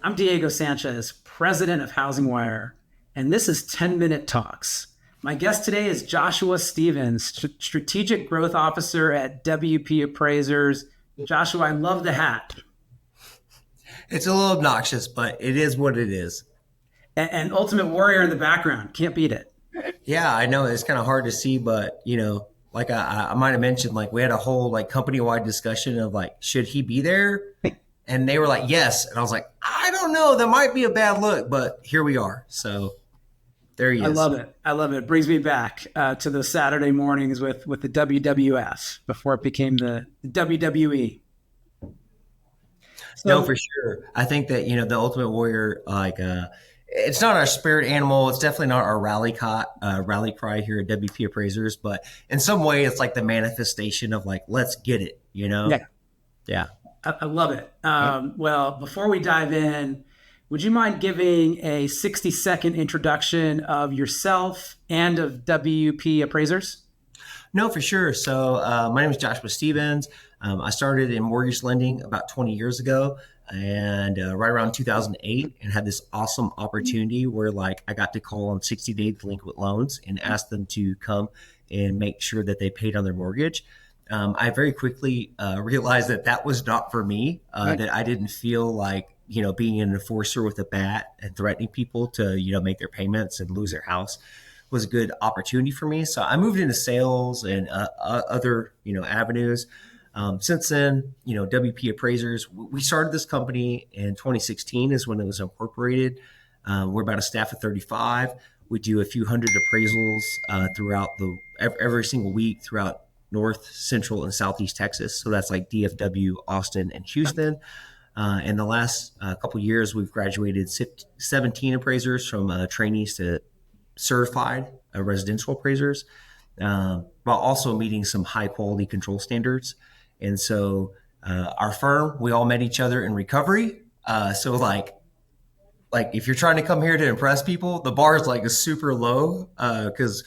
I'm Diego Sanchez, president of HousingWire, and this is 10-Minute Talks. My guest today is Joshua Stevens, Strategic Growth Officer at WP Appraisers. Joshua, I love the hat. It's a little obnoxious, but it is what it is. And Ultimate Warrior in the background. Can't beat it. Yeah, I know it's kind of hard to see, but like I might have mentioned, like we had a whole like company wide discussion of like, should he be there? And they were like, yes. And I was like, I don't know. That might be a bad look, but here we are. So there he is. I love it. I love it. It brings me back to the Saturday mornings with the WWF before it became the WWE. No, for sure. I think that, the Ultimate Warrior, it's not our spirit animal. It's definitely not our rally cry here at WP Appraisers, but in some way it's like the manifestation of like, let's get it, Yeah. Yeah. I love it. Well, before we dive in, would you mind giving a 60-second introduction of yourself and of WP Appraisers? No, for sure. So my name is Joshua Stevens. I started in mortgage lending about 20 years ago and right around 2008 and had this awesome opportunity where like I got to call on 60-day delinquent loans and ask them to come and make sure that they paid on their mortgage. I very quickly realized that that was not for me, that I didn't feel like, being an enforcer with a bat and threatening people to, make their payments and lose their house was a good opportunity for me. So I moved into sales and other, avenues. Since then, WP Appraisers, we started this company in 2016 is when it was incorporated. We're about a staff of 35. We do a few hundred appraisals throughout every single week throughout North, Central, and Southeast Texas. So that's like DFW, Austin, and Houston. In the last couple of years, we've graduated 17 appraisers from trainees to certified residential appraisers, while also meeting some high quality control standards. And so our firm, we all met each other in recovery. So like if you're trying to come here to impress people, the bar is like super low because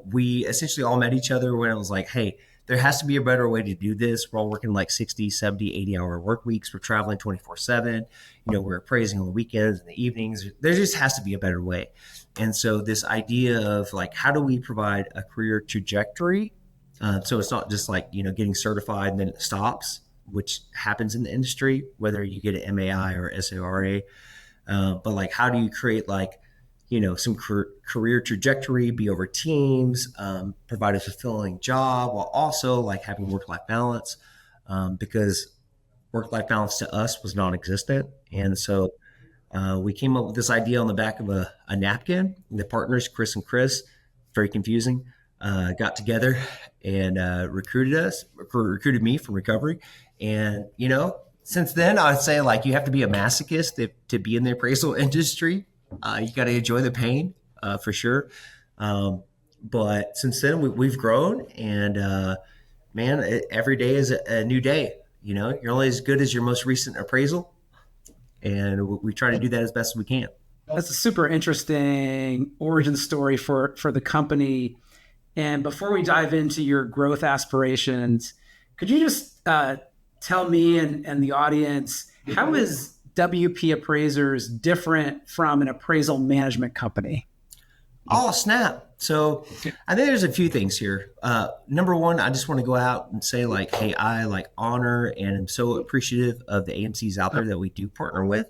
we essentially all met each other when it was like, hey, there has to be a better way to do this. We're all working like 60, 70, 80-hour work weeks. We're traveling 24/7. We're appraising on the weekends and the evenings. There just has to be a better way. And so this idea of like, how do we provide a career trajectory? So it's not just like, getting certified and then it stops, which happens in the industry, whether you get an MAI or SARA. But like, how do you create like, some career trajectory, be over teams, provide a fulfilling job while also like having work-life balance, because work-life balance to us was non-existent. And so we came up with this idea on the back of a napkin. The partners, Chris and Chris, very confusing, got together and recruited me from recovery. And, since then, I would say like you have to be a masochist to be in the appraisal industry. You got to enjoy the pain for sure. But since then, we've grown and, man, every day is a new day. You're only as good as your most recent appraisal. And we try to do that as best as we can. That's a super interesting origin story for the company. And before we dive into your growth aspirations, could you just tell me and the audience, how is WP Appraisers different from an appraisal management company? Oh, snap. So I think there's a few things here. Number one, I just want to go out and say like, hey, I like honor and am so appreciative of the AMCs out there that we do partner with.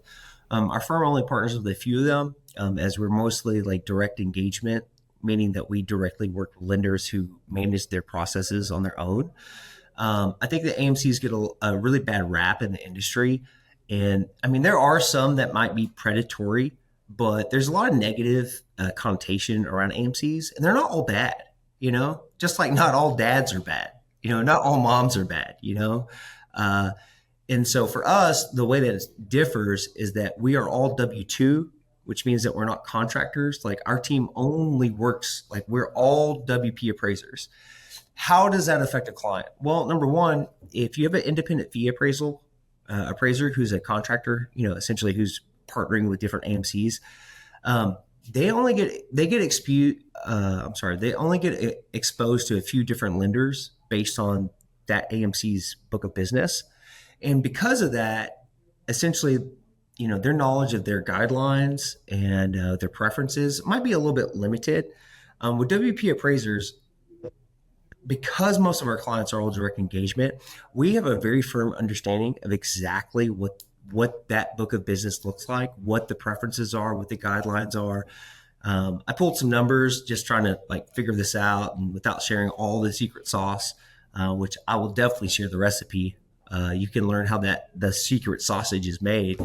Our firm only partners with a few of them as we're mostly like direct engagement, meaning that we directly work with lenders who manage their processes on their own. I think the AMCs get a really bad rap in the industry. And I mean, there are some that might be predatory, but there's a lot of negative connotation around AMCs, and they're not all bad, just like not all dads are bad, not all moms are bad, and so for us, the way that it differs is that we are all W-2, which means that we're not contractors. Like our team only works, like we're all WP appraisers. How does that affect a client? Well, number one, if you have an independent fee appraiser who's a contractor, essentially who's partnering with different AMCs, they only get exposed to a few different lenders based on that AMC's book of business. And because of that, essentially, their knowledge of their guidelines and their preferences might be a little bit limited. With WP Appraisers, because most of our clients are all direct engagement, we have a very firm understanding of exactly what that book of business looks like, what the preferences are, what the guidelines are. I pulled some numbers just trying to figure this out, and without sharing all the secret sauce, which I will definitely share the recipe. You can learn how the secret sausage is made.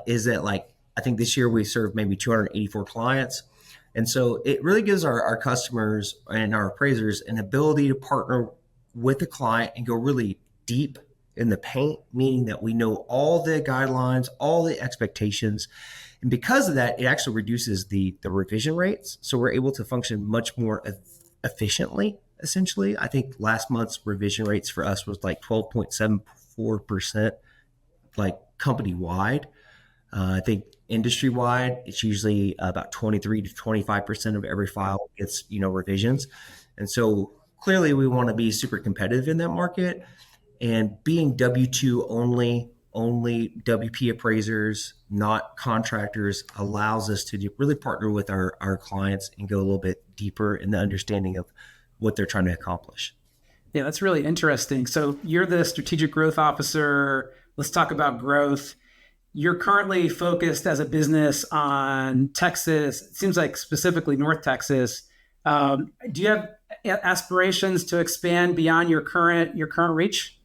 Is that I think this year we served maybe 284 clients. And so it really gives our customers and our appraisers an ability to partner with the client and go really deep in the paint, meaning that we know all the guidelines, all the expectations. And because of that, it actually reduces the revision rates. So we're able to function much more efficiently, essentially. I think last month's revision rates for us was 12.74%, company wide. I think industry wide, it's usually about 23 to 25% of every file gets, revisions. And so clearly we want to be super competitive in that market, and being W-2 only WP appraisers, not contractors, allows us to really partner with our clients and go a little bit deeper in the understanding of what they're trying to accomplish. Yeah, that's really interesting. So you're the strategic growth officer. Let's talk about growth. You're currently focused as a business on Texas. It seems like specifically North Texas. Do you have aspirations to expand beyond your current reach?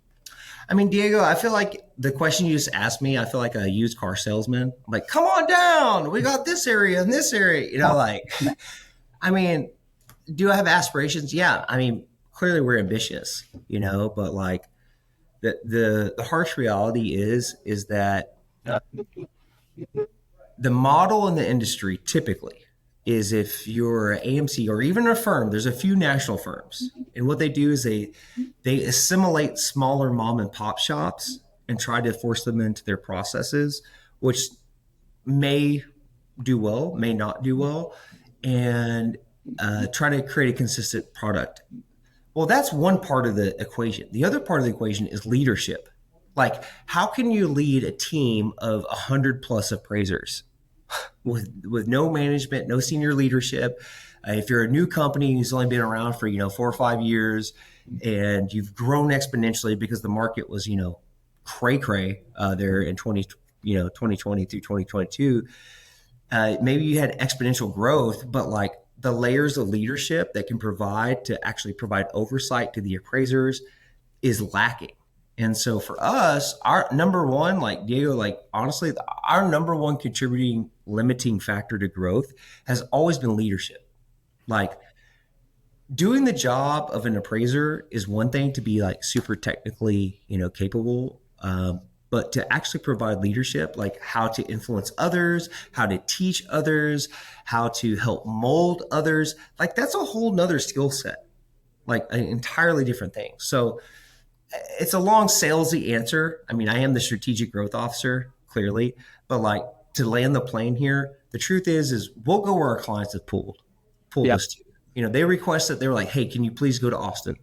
I mean, Diego, I feel like the question you just asked me, I feel like a used car salesman. I'm like, come on down. We got this area and this area. I mean, do I have aspirations? Yeah. I mean, clearly we're ambitious, but the harsh reality is that the model in the industry typically is, if you're an AMC or even a firm, there's a few national firms, and what they do is they assimilate smaller mom and pop shops and try to force them into their processes, which may do well, may not do well, and try to create a consistent product. Well, that's one part of the equation. The other part of the equation is leadership. How can you lead a team of 100 plus appraisers with no management, no senior leadership? If you're a new company who's only been around for 4 or 5 years, and you've grown exponentially because the market was cray there in 2020 through 2022, maybe you had exponential growth, but the layers of leadership that can actually provide oversight to the appraisers is lacking. And so for us, our number one, Diego, honestly, our number one contributing limiting factor to growth has always been leadership. Doing the job of an appraiser is one thing, to be super technically, capable, but to actually provide leadership, how to influence others, how to teach others, how to help mold others, that's a whole nother skill set, an entirely different thing. So it's a long salesy answer. I mean, I am the strategic growth officer, clearly, but to land the plane here, the truth is we'll go where our clients have pulled Yep. us to. They requested, they were like, hey, can you please go to Austin?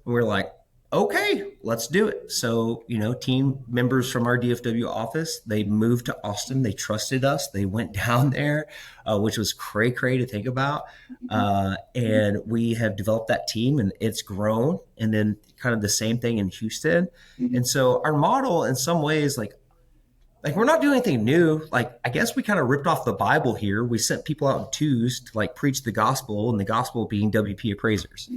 And we're like, okay, let's do it. So, team members from our DFW office, they moved to Austin. They trusted us. They went down there, which was cray to think about. And we have developed that team, and it's grown. And then kind of the same thing in Houston. And so our model, in some ways, we're not doing anything new. I guess we kind of ripped off the Bible here. We sent people out in twos to preach the gospel, and the gospel being WP appraisers,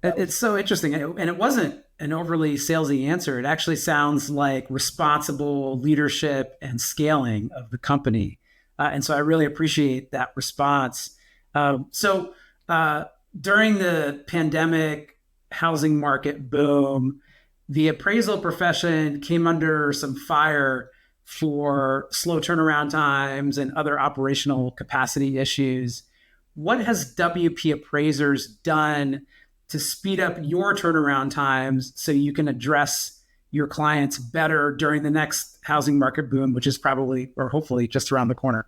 It's so interesting. And it wasn't an overly salesy answer. It actually sounds like responsible leadership and scaling of the company. And so I really appreciate that response. So during the pandemic housing market boom, the appraisal profession came under some fire for slow turnaround times and other operational capacity issues. What has WP Appraisers done to speed up your turnaround times so you can address your clients better during the next housing market boom, which is probably, or hopefully, just around the corner?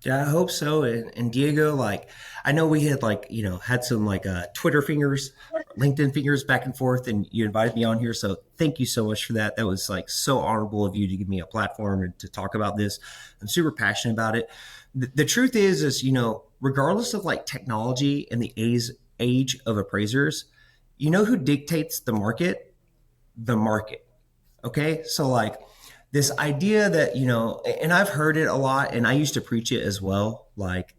Yeah, I hope so. And Diego, like, I know we had like, had some like Twitter fingers, LinkedIn fingers back and forth, and you invited me on here. So thank you so much for that. That was like so honorable of you to give me a platform and to talk about this. I'm super passionate about it. The truth is, regardless of like technology and the age of appraisers, who dictates the market? The market. Okay. So like, this idea that and I've heard it a lot, and I used to preach it as well, like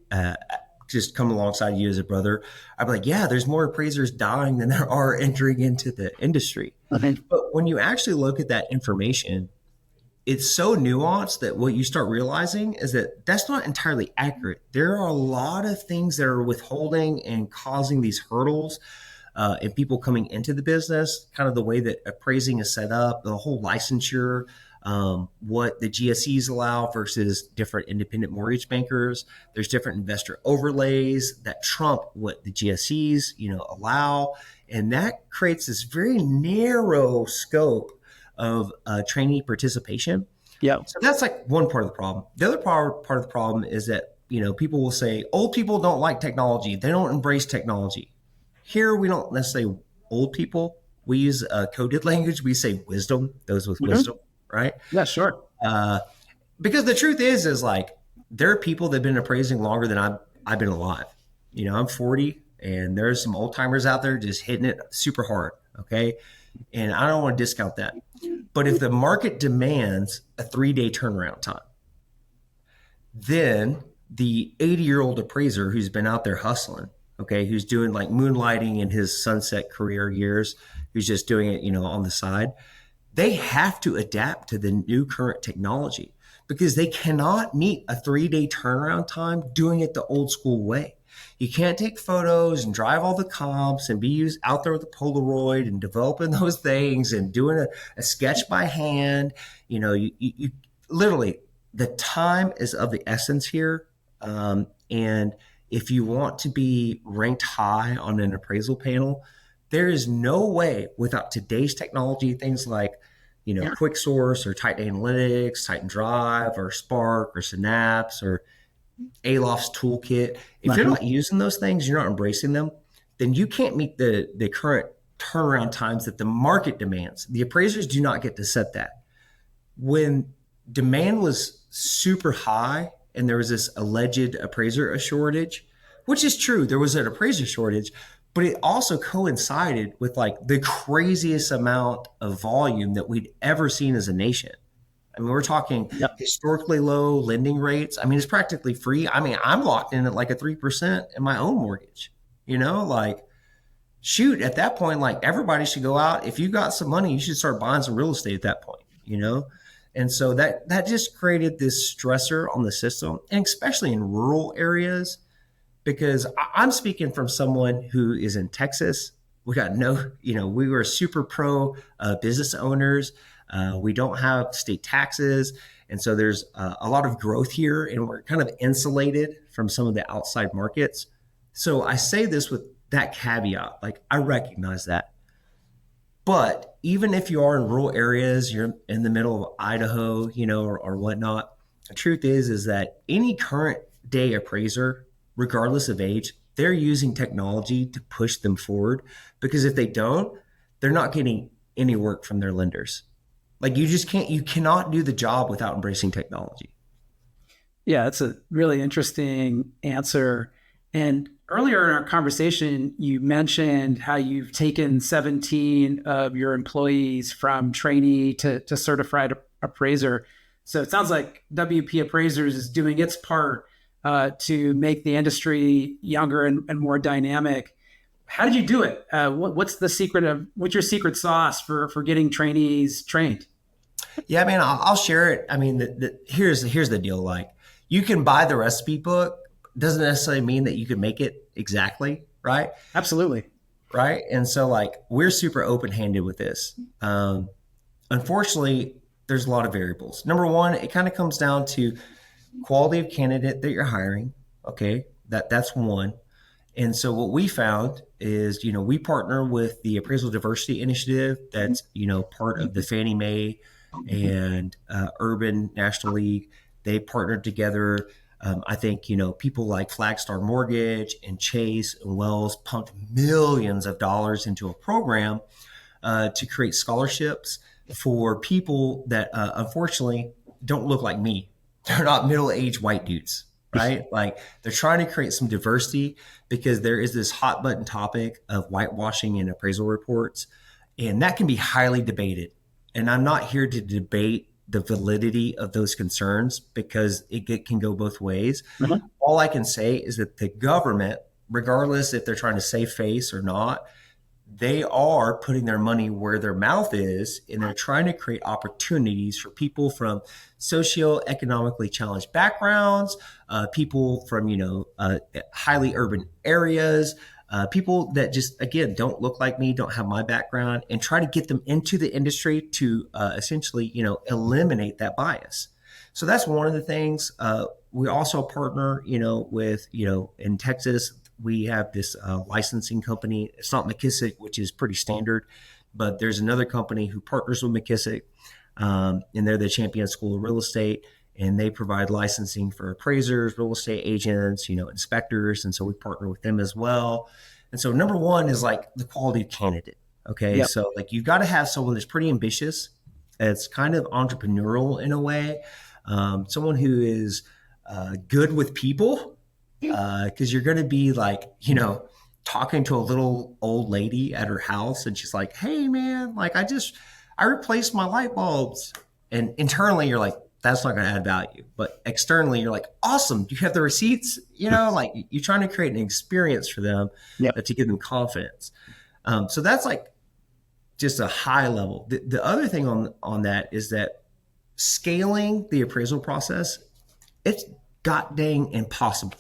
just come alongside you as a brother. I'd be like, yeah, there's more appraisers dying than there are entering into the industry. Okay. But when you actually look at that information, it's so nuanced that what you start realizing is that that's not entirely accurate. There are a lot of things that are withholding and causing these hurdles and people coming into the business, kind of the way that appraising is set up, the whole licensure, what the GSEs allow versus different independent mortgage bankers. There's different investor overlays that trump what the GSEs, allow. And that creates this very narrow scope of trainee participation. Yeah. So that's like one part of the problem. The other part of the problem is that, people will say old people don't like technology. They don't embrace technology. Here, we don't necessarily old people. We use coded language. We say wisdom, those with wisdom, right? Yeah, sure. Because the truth is like there are people that've been appraising longer than I've been alive. I'm 40, and there's some old timers out there just hitting it super hard. Okay, and I don't want to discount that. But if the market demands a 3-day turnaround time, then the 80-year-old appraiser who's been out there hustling, okay, who's doing like moonlighting in his sunset career years, who's just doing it, on the side, they have to adapt to the new current technology because they cannot meet a 3-day turnaround time doing it the old school way. You can't take photos and drive all the comps and be out there with a Polaroid and developing those things and doing a sketch by hand. You literally, the time is of the essence here. And if you want to be ranked high on an appraisal panel, there is no way without today's technology, things like, Quick Source or Titan Analytics, Titan Drive or Spark or Synapse or Aloft's Toolkit. If you're not using those things, you're not embracing them, then you can't meet the current turnaround times that the market demands. The appraisers do not get to set that. When demand was super high and there was this alleged appraiser shortage, which is true, there was an appraiser shortage, but it also coincided with like the craziest amount of volume that we'd ever seen as a nation. I mean, we're talking historically low lending rates. I mean, it's practically free. I mean, I'm locked in at like a 3% in my own mortgage, like shoot, at that point, like everybody should go out. If you got some money, you should start buying some real estate at that point, And so that just created this stressor on the system, and especially in rural areas, because I'm speaking from someone who is in Texas. We got we were super pro business owners. We don't have state taxes. And so there's a lot of growth here, and we're kind of insulated from some of the outside markets. So I say this with that caveat, like I recognize that. But even if you are in rural areas, you're in the middle of Idaho, or whatnot, the truth is that any current day appraiser, regardless of age, they're using technology to push them forward, because if they don't, they're not getting any work from their lenders. Like you cannot do the job without embracing technology. Yeah, that's a really interesting answer. And earlier in our conversation, you mentioned how you've taken 17 of your employees from trainee to certified appraiser. So it sounds like WP Appraisers is doing its part to make the industry younger and more dynamic. How did you do it? What's your secret sauce for getting trainees trained? Yeah, I mean, I'll share it. I mean, here's the deal. Like, you can buy the recipe book. Doesn't necessarily mean that you can make it exactly right. Absolutely. Right. And so like, we're super open-handed with this. Unfortunately, there's a lot of variables. Number one, it kind of comes down to quality of candidate that you're hiring. Okay. That's one. And so what we found is, we partner with the Appraisal Diversity Initiative. That's, part of the Fannie Mae and Urban National League. They partnered together I think, people like Flagstar Mortgage and Chase and Wells pumped millions of dollars into a program to create scholarships for people that unfortunately don't look like me. They're not middle-aged white dudes, right? Like they're trying to create some diversity because there is this hot button topic of whitewashing in appraisal reports, and that can be highly debated. And I'm not here to debate the validity of those concerns because it can go both ways. Mhm. All I can say is that the government, regardless if they're trying to save face or not, they are putting their money where their mouth is, and they're trying to create opportunities for people from socioeconomically challenged backgrounds, people from highly urban areas, people that just again don't look like me, don't have my background, and try to get them into the industry to essentially eliminate that bias. So that's one of the things. We also partner, with in Texas we have this licensing company. It's not McKissick, which is pretty standard, but there's another company who partners with McKissick, and they're the Champion School of Real Estate, and they provide licensing for appraisers, real estate agents, inspectors, and so we partner with them as well. And so number one is like the quality of candidate. Okay, Yep. so like you've got to have someone that's pretty ambitious. It's kind of entrepreneurial in a way. Someone who is good with people, because you're going to be like, talking to a little old lady at her house, and she's like, "Hey, man, like I replaced my light bulbs," and internally you're like, "That's not going to add value," but externally you're like, "Awesome, do you have the receipts?" Like you're trying to create an experience for them Yep. to give them confidence. So that's like just a high level. The other thing on that is that scaling the appraisal process, it's god dang impossible,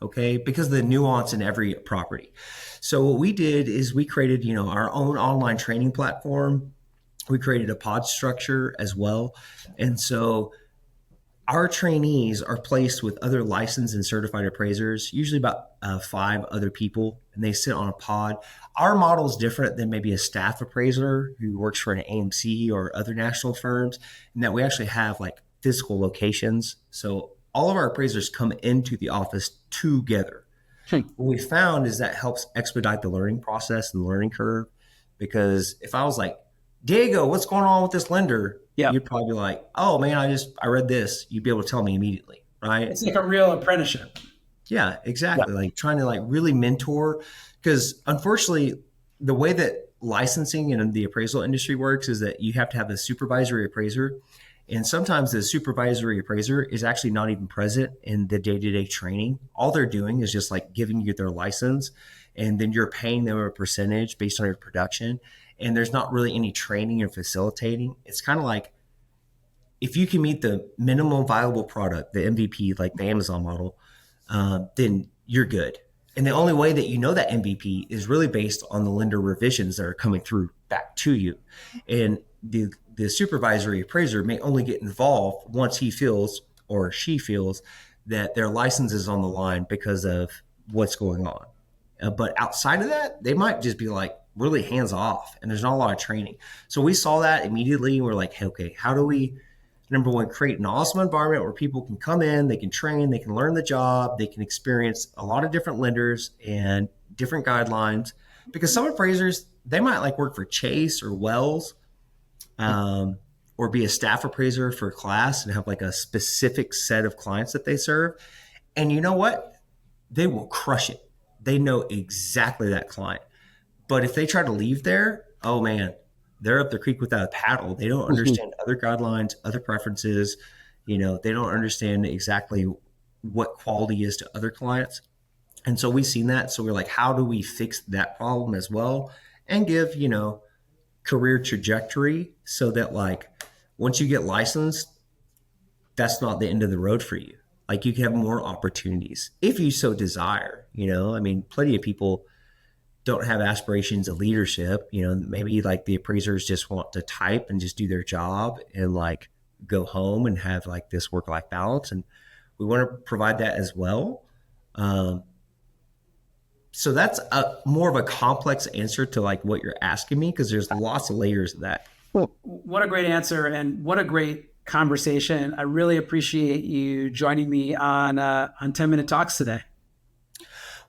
okay, because of the nuance in every property. So what we did is we created our own online training platform. We created a pod structure as well, and so our trainees are placed with other licensed and certified appraisers, usually about 5 other people, and they sit on a pod. Our model is different than maybe a staff appraiser who works for an AMC or other national firms, in that we actually have like physical locations. So all of our appraisers come into the office together. Hmm. What we found is that helps expedite the learning process and the learning curve. Because if I was like, "Diego, what's going on with this lender?" Yep. You'd probably be like, "Oh man, I read this." You'd be able to tell me immediately, right? It's like a real apprenticeship. Yeah, Yep. exactly. Like trying to like really mentor, because unfortunately, the way that licensing in the appraisal industry works is that you have to have a supervisory appraiser, and sometimes the supervisory appraiser is actually not even present in the day-to-day training. All they're doing is just like giving you their license, and then you're paying them a percentage based on your production. And there's not really any training and facilitating. It's kind of like if you can meet the minimum viable product, the MVP, like the Amazon model, then you're good. And the only way that you know that MVP is really based on the lender revisions that are coming through back to you. And the supervisory appraiser may only get involved once he feels or she feels that their license is on the line because of what's going on. But outside of that, they might just be like really hands off, and there's not a lot of training. So we saw that immediately. We're like, hey, okay, how do we, number one, create an awesome environment where people can come in, they can train, they can learn the job, they can experience a lot of different lenders and different guidelines. Because some appraisers, they might like work for Chase or Wells, or be a staff appraiser for a class and have like a specific set of clients that they serve. And you know what? They will crush it. They know exactly that client. But if they try to leave there, oh man, they're up the creek without a paddle. They don't Mhm. understand other guidelines, other preferences. They don't understand exactly what quality is to other clients. And so we've seen that. So we're like, how do we fix that problem as well and give, career trajectory so that like once you get licensed, that's not the end of the road for you. Like you can have more opportunities if you so desire. I mean, plenty of people don't have aspirations of leadership. Maybe like the appraisers just want to type and just do their job and like go home and have like this work-life balance. And we want to provide that as well. So that's a more of a complex answer to like what you're asking me, because there's lots of layers of that. Well, what a great answer, and what a great conversation. I really appreciate you joining me on 10-minute talks today.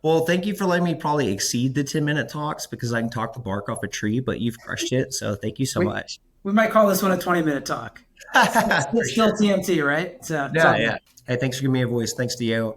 Well, thank you for letting me probably exceed the 10-minute talks because I can talk the bark off a tree, but you've crushed it. So thank you so We much. we might call this one a 20-minute talk. For It's still sure. TMT, right? So it's Yeah, all good. yeah. Hey, thanks for giving me a voice. Thanks to you.